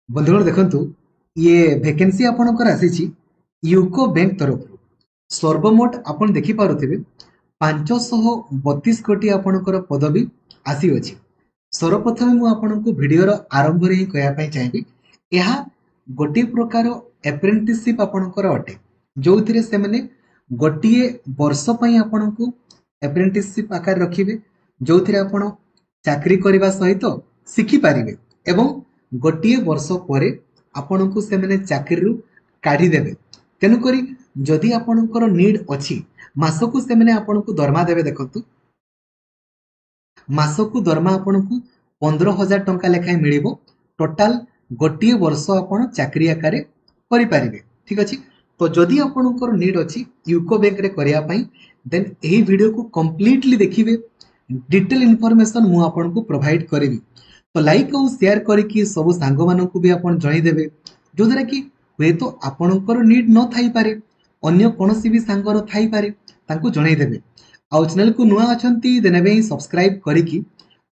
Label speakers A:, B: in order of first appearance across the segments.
A: बंधुगण देखंतु ये वैकेंसी आपणकर आसी यूको बैंक तरफ सर्वमोट आपण देखि पारुथिबे 532 कोटी आपणकर पदवी आसी अछि। सर्वप्रथम मु आपणको भिडियोर आरंभ रे ही कहया पई चाहेबी एहा गोटे प्रकार एप्रेंटिसशिप आपणकर अटे जोथिरे से माने गोटिए वर्ष पई आपणको एप्रेंटिसशिप आकार रखिबे जोथिरे आपण चाकरी करबा सहित शिखि पारिबे एवं गोटिए वर्ष परे आपणको से माने चाकरी काढी देबे। तेनु करी जदि आपणकर नीड अछि मासकु से माने आपणको दरमा देबे। देखंतु मासकु दरमा आपणको 15,000 टंका लेखाय मिलिबो। टोटाल गोटिए वर्ष आपण चाकरी आकारे करि पारिबे। ठीक अछि। तो जदि आपणकर नीड अछि यूको बैंक रे करिया पई देन एही वीडियो को कंप्लीटली देखिबे। डिटेल इन्फॉर्मेशन मु आपणको प्रोवाइड करिवि। तो लाइक और शेयर करके सब सांग मानक भी आपण जणाई देबे जो द्वारा कि हुए तो आपणकर नीड न थाई पारे अन्य कोनोसी भी सांगर थाई पारे तांको जणाई देबे। आ चैनल को नुआ अछंती देनेबे ही सब्सक्राइब करिकी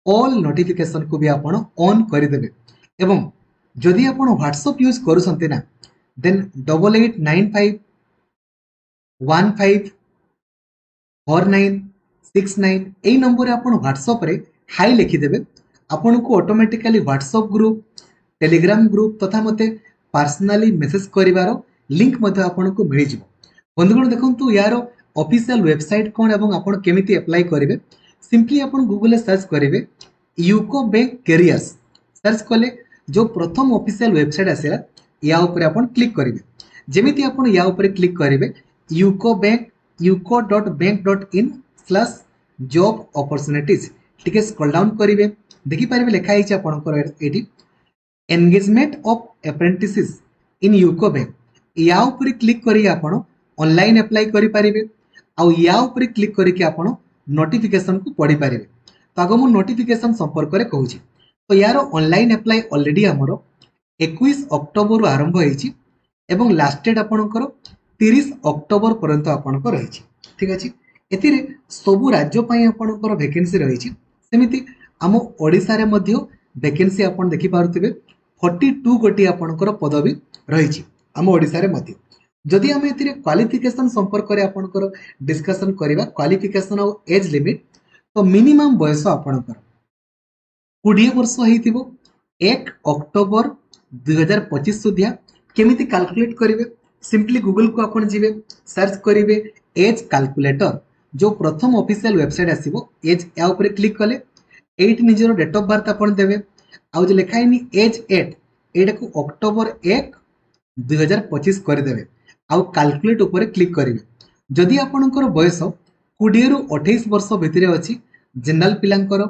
A: ऑल नोटिफिकेशन को भी आपण ऑन करि देबे। एवं जदि आपण व्हाट्सएप यूज करूसंते ना देन 8895154969 एई नंबर आपण व्हाट्सएप रे हाई लिखि देबे। आपन को automatically WhatsApp group Telegram group तथा मते पर्सनली मेसेज करिवारो लिंक मध्ये आपन को मिलि जिवो। बंधुगण देखंतु यार ऑफिशियल वेबसाइट कोन एवं आपन केमिति अप्लाई करिवे सिंपली आपन गूगल रे सर्च करिवे यूको बैंक कैरियर्स सर्च कले जो प्रथम ऑफिशियल वेबसाइट आसेला या ऊपर आपन क्लिक करिवे। जेमिति आपन या ऊपर क्लिक करिवे यूको बैंक uco.bank.in/job opportunities टिके स्क्रॉल डाउन करिवे देखि पारिबे लेखा हिच आपनकर eighty engagement of apprentices in UCO bank या ऊपर क्लिक करी आपण ऑनलाइन अप्लाई करि पारिबे। आ या ऊपर क्लिक करिके आपण नोटिफिकेशन को पढि पारिबे। तो आगो मु नोटिफिकेशन संपर्क रे कहूची। तो यार ऑनलाइन अप्लाई ऑलरेडी हमरो 21 अक्टोबर रु आरंभ होईची एवं लास्ट डेट आपणकर 30 अक्टोबर पर्यंत आपणकर रहिची। ठीक अछि। एथिरे सबु राज्य पई आपणकर वैकेंसी रहिची सेमिति आम ओडिसा रे मध्य वैकेंसी आपण देखि पारुथिबे 42 गोटी आपणकर पदवी रहिची आम ओडिसा रे मध्य। जदि हम एथिरे क्वालिफिकेशन संपर्क रे आपणकर डिस्कशन करिवा क्वालिफिकेशन और एज लिमिट तो मिनिमम बयस आपणकर 20 वर्ष हेतिबो 1 अक्टोबर 2025 सुधिया। केमिति कैलकुलेट करिवे सिंपली गूगल को आपण जिवे सर्च करिवे एज कैलकुलेटर जो प्रथम ऑफिशियल वेबसाइट आसीबो एज या ऊपर क्लिक कले 8 निजरो डेट ऑफ बर्थ आपण देबे। आ जे लेखाइनी एज 8 एटा को अक्टोबर 1 2025 कर देबे। आ कैलकुलेट ऊपर क्लिक करिवे। जदि आपणकर बयस 20 रु 28 वर्ष भितरे अछि जनरल पिलांकर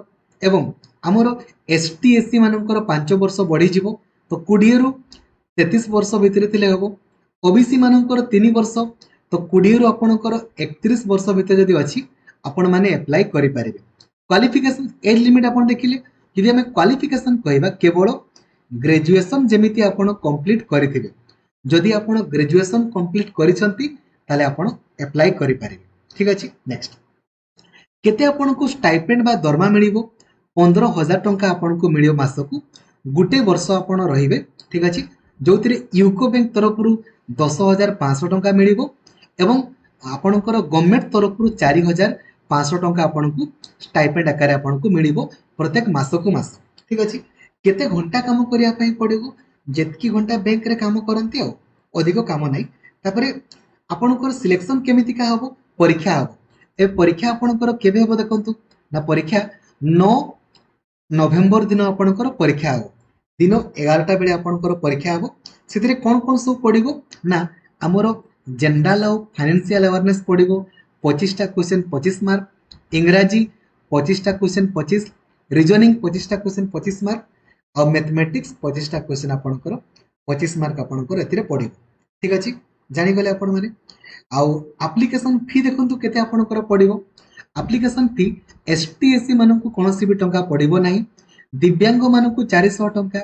A: एवं हमर एसटी एससी मानकर 5 वर्ष बढ़ी जिवो तो 20 रु 33 वर्ष भितरे थिले हबो। ओबीसी मानकर 3 वर्ष तो 20 रु आपणकर 31 वर्ष भितरे जदि अछि आपण माने अप्लाई करि पारिबे। क्वालिफिकेशन एज लिमिट आपण देखिले यदि हमें क्वालिफिकेशन कहबा केवल ग्रेजुएशन जेमिति आपण कंप्लीट करिथिबे। जदि आपण ग्रेजुएशन कंप्लीट करिसंती ताले आपण अप्लाई करि पारिबे। ठीक अछि। नेक्स्ट केते आपण को स्टाइपेंड बा दरमा मिलिबो 15,000 टंका आपण को मिलियो मासकु गुटे वर्ष आपण रहिबे। ठीक अछि। जोथिरे यूको बैंक तरफ रु 10,500 टंका मिलिबो एवं आपणकर गवर्नमेंट तरफ रु 4,500 टंका आपण को स्टाइपेंड आकार आपण को मिलिबो प्रत्येक मासकु मास। ठीक अछि। केते घंटा काम करिया पई पडिबो जेतकी घंटा बैंक रे काम करंती आ अधिक काम नै। तापरे आपणकर सिलेक्शन केमिति का हबो परीक्षा हबो। ए परीक्षा आपणकर केबे हबो देखंतु ना परीक्षा 9 नवेम्बर दिन आपणकर परीक्षा हबो। दिन 11टा बेले आपणकर परीक्षा हबो। सेतिरे कोन कोन सब पडिबो ना हमरो जनरल और फाइनेंशियल अवेयरनेस पडिबो 25 टा क्वेश्चन 25 मार्क इंग्रजी 25 टा क्वेश्चन 25 रीजनिंग 25 टा क्वेश्चन 25 मार्क और मैथमेटिक्स 25 टा क्वेश्चन आपणकर 25 मार्क आपणकर एतिरे पडिबो। ठीक अछि। जानि गले आपण माने आउ एप्लीकेशन फी देखंतु केते आपणकर पडिबो। एप्लीकेशन फी एसटी एससी मानकु कोनोसी भी टंका पडिबो नाही। दिव्यांग मानकु 400 टंका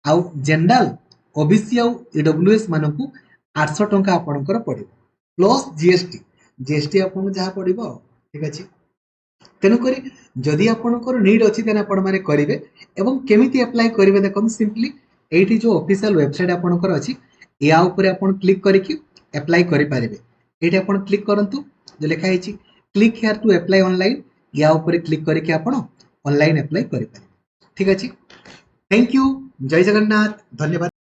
A: आउ जनरल ओबीसी आउ ईडब्ल्यूएस मानकु 800 टंका आपणकर पडिबो प्लस जीएसटी जीएसटी आपन जहा पडिबो। ठीक अछि। तेनु करी जदि आपणकर नीड अछि तेन आपण माने करिवे एवं केमिति अप्लाई करिवे देखन सिंपली एठी जो ऑफिशियल वेबसाइट आपनकर अछि या ऊपर आपन क्लिक करिकि अप्लाई करि पारिबे। एठी आपन क्लिक करंतु जो लिखा है click here to apply online या ऊपर क्लिक करके आपन ऑनलाइन अप्लाई करि पारिबे। ठीक अछि, थैंक यू, जय जगन्नाथ, धन्यवाद।